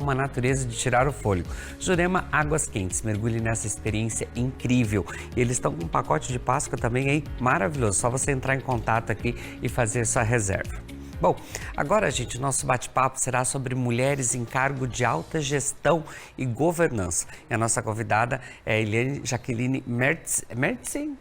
uma natureza de tirar o fôlego. Jurema Águas Quentes, mergulhe nessa experiência incrível. E eles estão com um pacote de Páscoa também aí maravilhoso, só você entrar em contato aqui e fazer sua reserva. Bom, agora, gente, o nosso bate-papo será sobre mulheres em cargo de alta gestão e governança. E a nossa convidada é a Jaqueline Mertzin.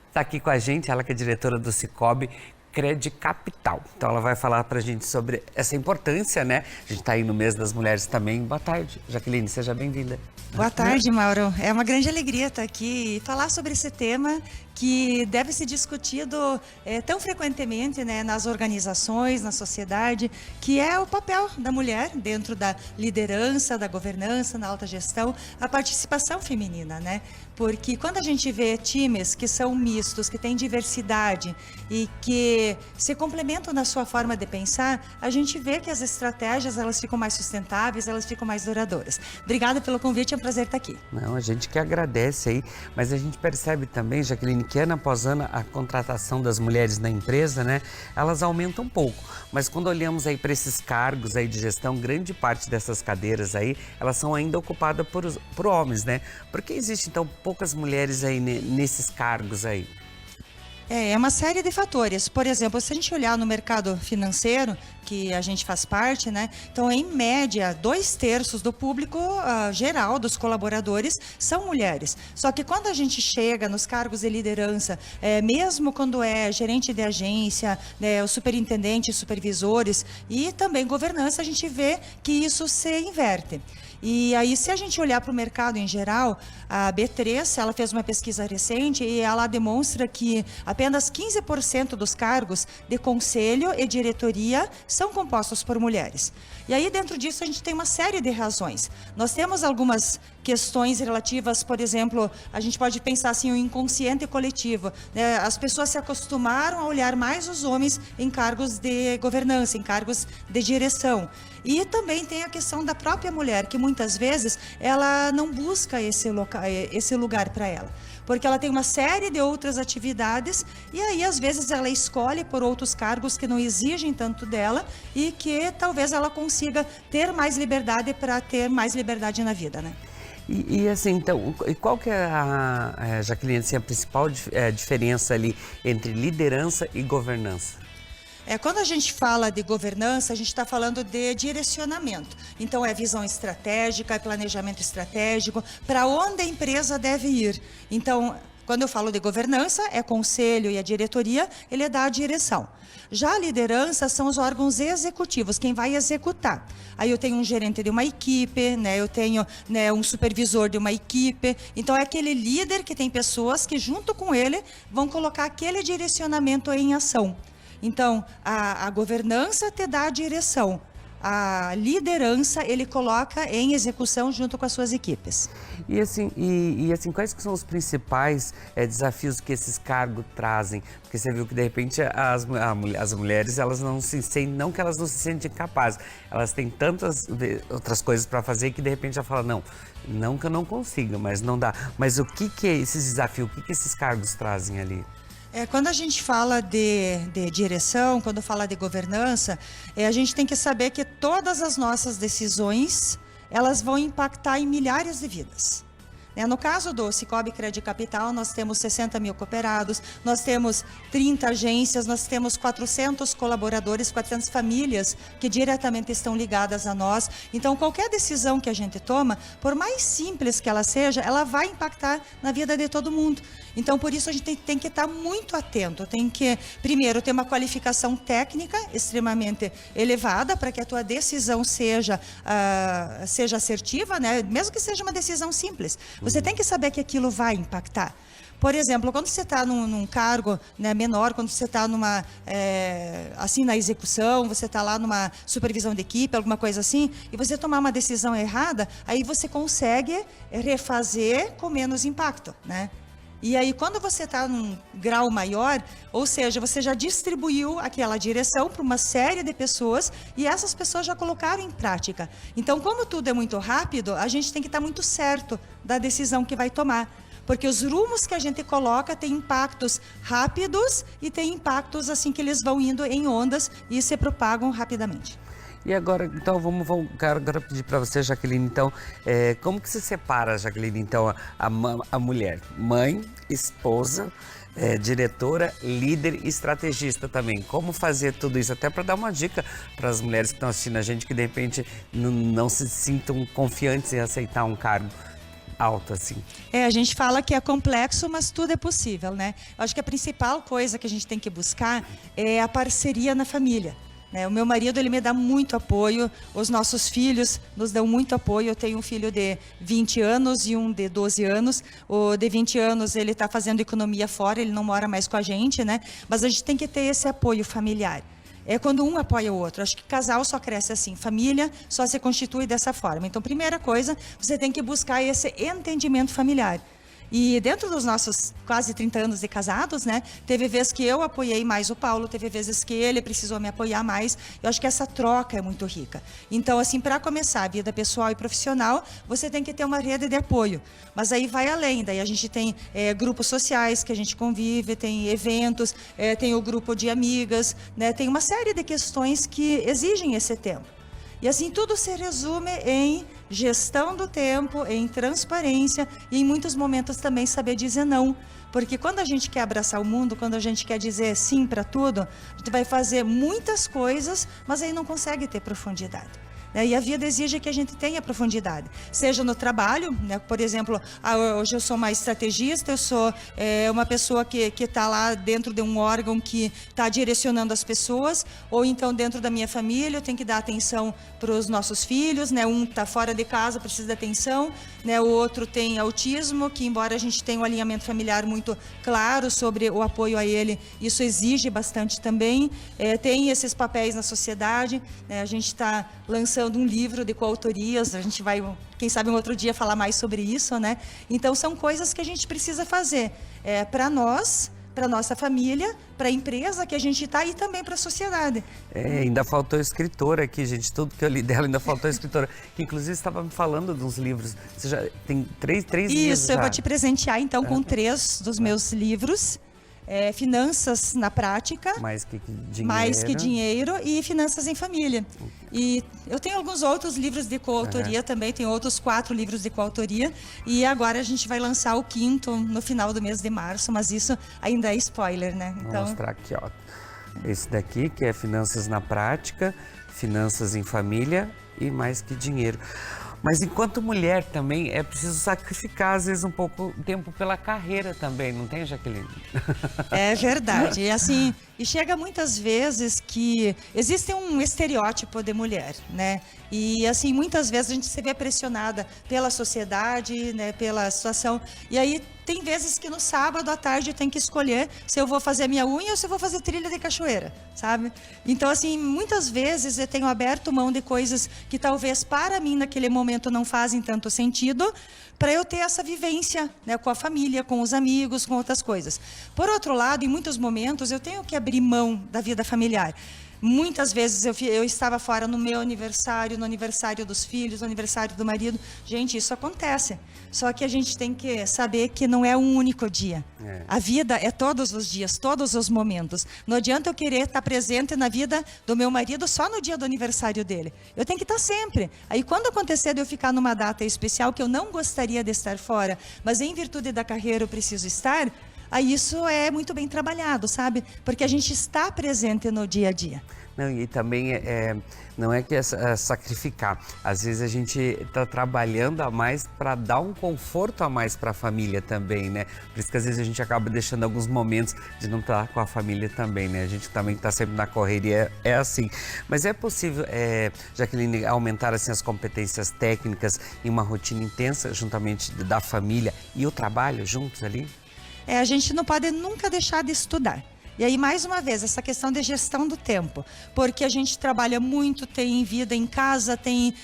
Está aqui com a gente, ela que é diretora do Sicoob Credicapital. Então ela vai falar para a gente sobre essa importância, né? A gente está aí no mês das mulheres também. Boa tarde, Jaqueline, seja bem-vinda. Boa tarde, Mauro. É uma grande alegria estar aqui e falar sobre esse tema que deve ser discutido tão frequentemente, né, nas organizações, na sociedade, que é o papel da mulher dentro da liderança, da governança, na alta gestão, a participação feminina, né? Porque quando a gente vê times que são mistos, que têm diversidade e que se complementam na sua forma de pensar, a gente vê que as estratégias elas ficam mais sustentáveis, elas ficam mais duradouras. Obrigada pelo convite, é um prazer estar aqui. Não, a gente que agradece aí, mas a gente percebe também, Jaqueline, que ano após ano a contratação das mulheres na empresa, né, elas aumentam um pouco, mas quando olhamos aí para esses cargos aí de gestão, grande parte dessas cadeiras aí, elas são ainda ocupadas por homens, né? Por que existe então poucas mulheres aí nesses cargos aí? É uma série de fatores. Por exemplo, se a gente olhar no mercado financeiro, que a gente faz parte, né? Então, em média, 2/3 do público geral, dos colaboradores, são mulheres. Só que quando a gente chega nos cargos de liderança, mesmo quando é gerente de agência, né, o superintendente, supervisores e também governança, a gente vê que isso se inverte. E aí, se a gente olhar para o mercado em geral, a B3, ela fez uma pesquisa recente e ela demonstra que apenas 15% dos cargos de conselho e diretoria são compostos por mulheres. E aí, dentro disso, a gente tem uma série de razões. Nós temos algumas questões relativas, por exemplo, a gente pode pensar assim, o inconsciente coletivo, né? As pessoas se acostumaram a olhar mais os homens em cargos de governança, em cargos de direção. E também tem a questão da própria mulher, que muitas vezes ela não busca esse lugar para ela, porque ela tem uma série de outras atividades e aí às vezes ela escolhe por outros cargos que não exigem tanto dela e que talvez ela consiga ter mais liberdade para ter mais liberdade na vida, né? E assim, então, qual que é Jaqueline, assim, a principal diferença ali entre liderança e governança? Quando a gente fala de governança, a gente está falando de direcionamento. Então, é visão estratégica, é planejamento estratégico, para onde a empresa deve ir. Então, quando eu falo de governança, é conselho e a diretoria, ele dá a direção. Já a liderança são os órgãos executivos, quem vai executar. Aí eu tenho um gerente de uma equipe, né? Eu tenho, né, um supervisor de uma equipe. Então é aquele líder que tem pessoas que junto com ele vão colocar aquele direcionamento em ação. Então a governança te dá a direção. A liderança ele coloca em execução junto com as suas equipes. E assim, quais que são os principais desafios que esses cargos trazem? Porque você viu que de repente as mulheres elas não se sentem, não que elas não se sentem capazes, elas têm tantas outras coisas para fazer que de repente já falam, não que eu não consiga, mas não dá. Mas o que é esses desafios? O que esses cargos trazem ali? Quando a gente fala de direção, quando fala de governança, a gente tem que saber que todas as nossas decisões, elas vão impactar em milhares de vidas. No caso do Sicoob Credicapital, nós temos 60 mil cooperados, nós temos 30 agências, nós temos 400 colaboradores, 400 famílias que diretamente estão ligadas a nós. Então, qualquer decisão que a gente toma, por mais simples que ela seja, ela vai impactar na vida de todo mundo. Então, por isso, a gente tem que estar muito atento. Tem que, primeiro, ter uma qualificação técnica extremamente elevada para que a tua decisão seja assertiva, né? Mesmo que seja uma decisão simples. Você tem que saber que aquilo vai impactar. Por exemplo, quando você está num cargo, né, menor, quando você está assim na execução, você está lá numa supervisão de equipe, alguma coisa assim, e você tomar uma decisão errada, aí você consegue refazer com menos impacto, né? E aí, quando você está num grau maior, ou seja, você já distribuiu aquela direção para uma série de pessoas e essas pessoas já colocaram em prática. Então, como tudo é muito rápido, a gente tem que estar muito certo da decisão que vai tomar. Porque os rumos que a gente coloca têm impactos rápidos e tem impactos assim que eles vão indo em ondas e se propagam rapidamente. E agora, então, quero agora pedir para você, Jaqueline, então, como que se separa, Jaqueline, então, a mulher? Mãe, esposa, diretora, líder e estrategista também. Como fazer tudo isso? Até para dar uma dica para as mulheres que estão assistindo a gente, que de repente não se sintam confiantes em aceitar um cargo alto assim. A gente fala que é complexo, mas tudo é possível, né? Eu acho que a principal coisa que a gente tem que buscar é a parceria na família. O meu marido, ele me dá muito apoio, os nossos filhos nos dão muito apoio. Eu tenho um filho de 20 anos e um de 12 anos. O de 20 anos, ele está fazendo economia fora, ele não mora mais com a gente, né? Mas a gente tem que ter esse apoio familiar. É quando um apoia o outro. Acho que casal só cresce assim, família só se constitui dessa forma. Então, primeira coisa, você tem que buscar esse entendimento familiar. E dentro dos nossos quase 30 anos de casados, né, teve vezes que eu apoiei mais o Paulo, teve vezes que ele precisou me apoiar mais. Eu acho que essa troca é muito rica. Então, assim, para começar a vida pessoal e profissional, você tem que ter uma rede de apoio. Mas aí vai além, daí a gente tem grupos sociais que a gente convive, tem eventos, tem o grupo de amigas, né, tem uma série de questões que exigem esse tempo. E assim, tudo se resume em gestão do tempo, em transparência e em muitos momentos também saber dizer não. Porque quando a gente quer abraçar o mundo, quando a gente quer dizer sim para tudo, a gente vai fazer muitas coisas, mas aí não consegue ter profundidade. E a vida exige que a gente tenha profundidade, seja no trabalho, né? Por exemplo, hoje eu sou uma estrategista, eu sou uma pessoa que está lá dentro de um órgão que está direcionando as pessoas, ou então dentro da minha família eu tenho que dar atenção para os nossos filhos, né? Um está fora de casa, precisa de atenção, né? O outro tem autismo, que embora a gente tenha um alinhamento familiar muito claro sobre o apoio a ele, isso exige bastante também. Tem esses papéis na sociedade, né? A gente está lançando um livro de coautorias, a gente vai, quem sabe um outro dia, falar mais sobre isso, né? Então são coisas que a gente precisa fazer para nós, para nossa família, para a empresa que a gente está e também para a sociedade. Ainda faltou escritora aqui, gente. Tudo que eu li dela ainda faltou escritora. Que inclusive estava me falando de uns livros. Você já tem três livros. Isso, eu vou te presentear então com 3 dos meus livros. Finanças na prática, mais que dinheiro e finanças em família. E eu tenho alguns outros livros de coautoria também, tenho outros 4 livros de coautoria e agora a gente vai lançar o 5º no final do mês de março, mas isso ainda é spoiler, né? Então, vou mostrar aqui, ó. Esse daqui que é Finanças na Prática, Finanças em Família e Mais que Dinheiro. Mas enquanto mulher também é preciso sacrificar, às vezes, um pouco tempo pela carreira também, não tem, Jaqueline? É verdade. E assim, e chega muitas vezes que existe um estereótipo de mulher, né? E assim, muitas vezes a gente se vê pressionada pela sociedade, né, pela situação. E aí tem vezes que no sábado à tarde eu tenho que escolher se eu vou fazer minha unha ou se eu vou fazer trilha de cachoeira, sabe? Então assim, muitas vezes eu tenho aberto mão de coisas que talvez para mim naquele momento não fazem tanto sentido, para eu ter essa vivência, né, com a família, com os amigos, com outras coisas. Por outro lado, em muitos momentos eu tenho que abrir mão da vida familiar. Muitas vezes eu estava fora no meu aniversário, no aniversário dos filhos, no aniversário do marido. Gente, isso acontece. Só que a gente tem que saber que não é um único dia. A vida é todos os dias, todos os momentos. Não adianta eu querer estar presente na vida do meu marido só no dia do aniversário dele. Eu tenho que estar sempre. Aí quando acontecer de eu ficar numa data especial que eu não gostaria de estar fora, mas em virtude da carreira eu preciso estar, aí isso é muito bem trabalhado, sabe? Porque a gente está presente no dia a dia. Não, e também não é que é sacrificar. Às vezes a gente está trabalhando a mais para dar um conforto a mais para a família também, né? Por isso que às vezes a gente acaba deixando alguns momentos de não estar com a família também, né? A gente também está sempre na correria, é assim. Mas é possível, Jaqueline, aumentar assim, as competências técnicas em uma rotina intensa, juntamente da família e o trabalho juntos ali? A gente não pode nunca deixar de estudar. E aí, mais uma vez, essa questão de gestão do tempo, porque a gente trabalha muito, tem vida em casa, tem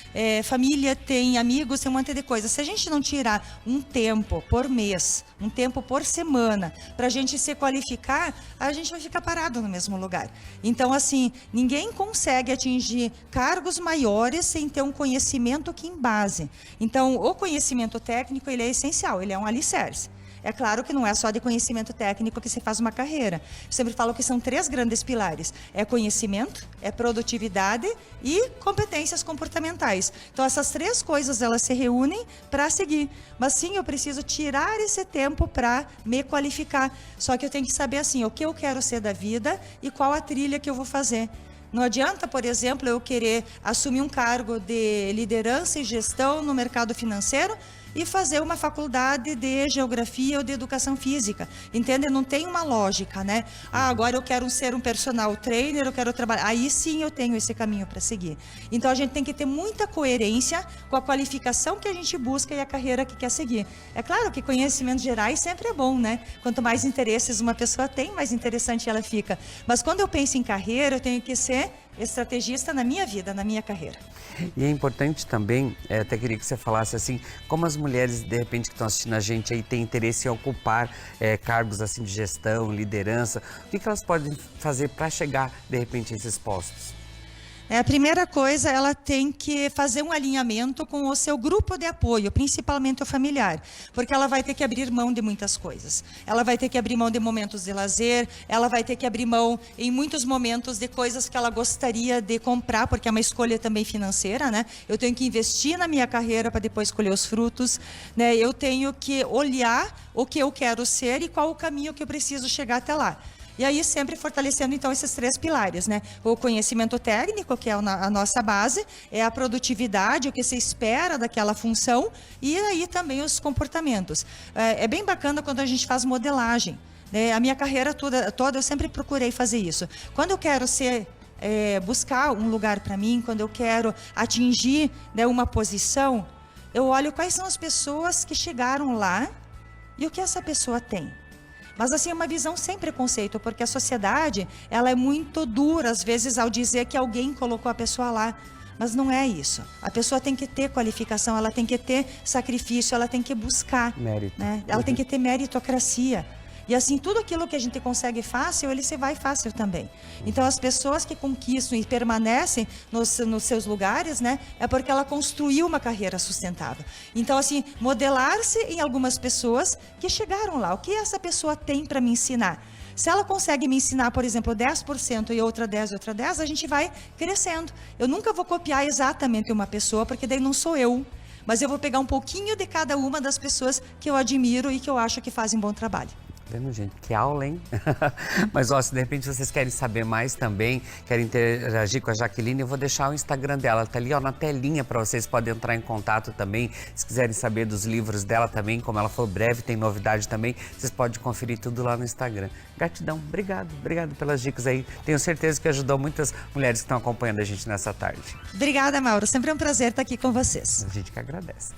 família, tem amigos, tem um monte de coisa. Se a gente não tirar um tempo por mês, um tempo por semana, para a gente se qualificar, a gente vai ficar parado no mesmo lugar. Então, assim, ninguém consegue atingir cargos maiores sem ter um conhecimento que embase. Então, o conhecimento técnico, ele é essencial, ele é um alicerce. É claro que não é só de conhecimento técnico que se faz uma carreira. Eu sempre falo que são 3 grandes pilares. É conhecimento, é produtividade e competências comportamentais. Então, essas 3 coisas, elas se reúnem para seguir. Mas sim, eu preciso tirar esse tempo para me qualificar. Só que eu tenho que saber, assim, o que eu quero ser da vida e qual a trilha que eu vou fazer. Não adianta, por exemplo, eu querer assumir um cargo de liderança e gestão no mercado financeiro e fazer uma faculdade de geografia ou de educação física, entende? Não tem uma lógica, né? Agora eu quero ser um personal trainer, eu quero trabalhar. Aí sim eu tenho esse caminho para seguir. Então a gente tem que ter muita coerência com a qualificação que a gente busca e a carreira que quer seguir. É claro que conhecimentos gerais sempre é bom, né? Quanto mais interesses uma pessoa tem, mais interessante ela fica. Mas quando eu penso em carreira, eu tenho que ser estrategista na minha vida, na minha carreira. E é importante também, até queria que você falasse assim, como as mulheres, de repente, que estão assistindo a gente aí, têm interesse em ocupar cargos assim de gestão, liderança, o que elas podem fazer para chegar, de repente, a esses postos? A primeira coisa, ela tem que fazer um alinhamento com o seu grupo de apoio, principalmente o familiar, porque ela vai ter que abrir mão de muitas coisas. Ela vai ter que abrir mão de momentos de lazer, ela vai ter que abrir mão, em muitos momentos, de coisas que ela gostaria de comprar, porque é uma escolha também financeira, né? Eu tenho que investir na minha carreira para depois colher os frutos, né? Eu tenho que olhar o que eu quero ser e qual o caminho que eu preciso chegar até lá. E aí sempre fortalecendo então esses 3 pilares, né? O conhecimento técnico, que é a nossa base, é a produtividade, o que se espera daquela função, e aí também os comportamentos. É bem bacana quando a gente faz modelagem, né? A minha carreira toda eu sempre procurei fazer isso. Quando eu quero buscar um lugar para mim, quando eu quero atingir, né, uma posição, eu olho quais são as pessoas que chegaram lá e o que essa pessoa tem. Mas assim, é uma visão sem preconceito, porque a sociedade, ela é muito dura, às vezes, ao dizer que alguém colocou a pessoa lá. Mas não é isso. A pessoa tem que ter qualificação, ela tem que ter sacrifício, ela tem que buscar. Mérito. Né? Ela tem que ter meritocracia. E assim, tudo aquilo que a gente consegue fácil, ele se vai fácil também. Então, as pessoas que conquistam e permanecem nos seus lugares, né, é porque ela construiu uma carreira sustentável. Então, assim, modelar-se em algumas pessoas que chegaram lá. O que essa pessoa tem para me ensinar? Se ela consegue me ensinar, por exemplo, 10% e outra 10 e outra 10, a gente vai crescendo. Eu nunca vou copiar exatamente uma pessoa, porque daí não sou eu. Mas eu vou pegar um pouquinho de cada uma das pessoas que eu admiro e que eu acho que fazem bom trabalho. Vendo, gente, que aula, hein? Mas, ó, se de repente vocês querem saber mais também, querem interagir com a Jaqueline, eu vou deixar o Instagram dela, tá ali, ó, na telinha, para vocês podem entrar em contato também. Se quiserem saber dos livros dela também, como ela falou, breve tem novidade também, vocês podem conferir tudo lá no Instagram. Gratidão, obrigado pelas dicas aí. Tenho certeza que ajudou muitas mulheres que estão acompanhando a gente nessa tarde. Obrigada, Mauro. Sempre é um prazer estar aqui com vocês. A gente que agradece.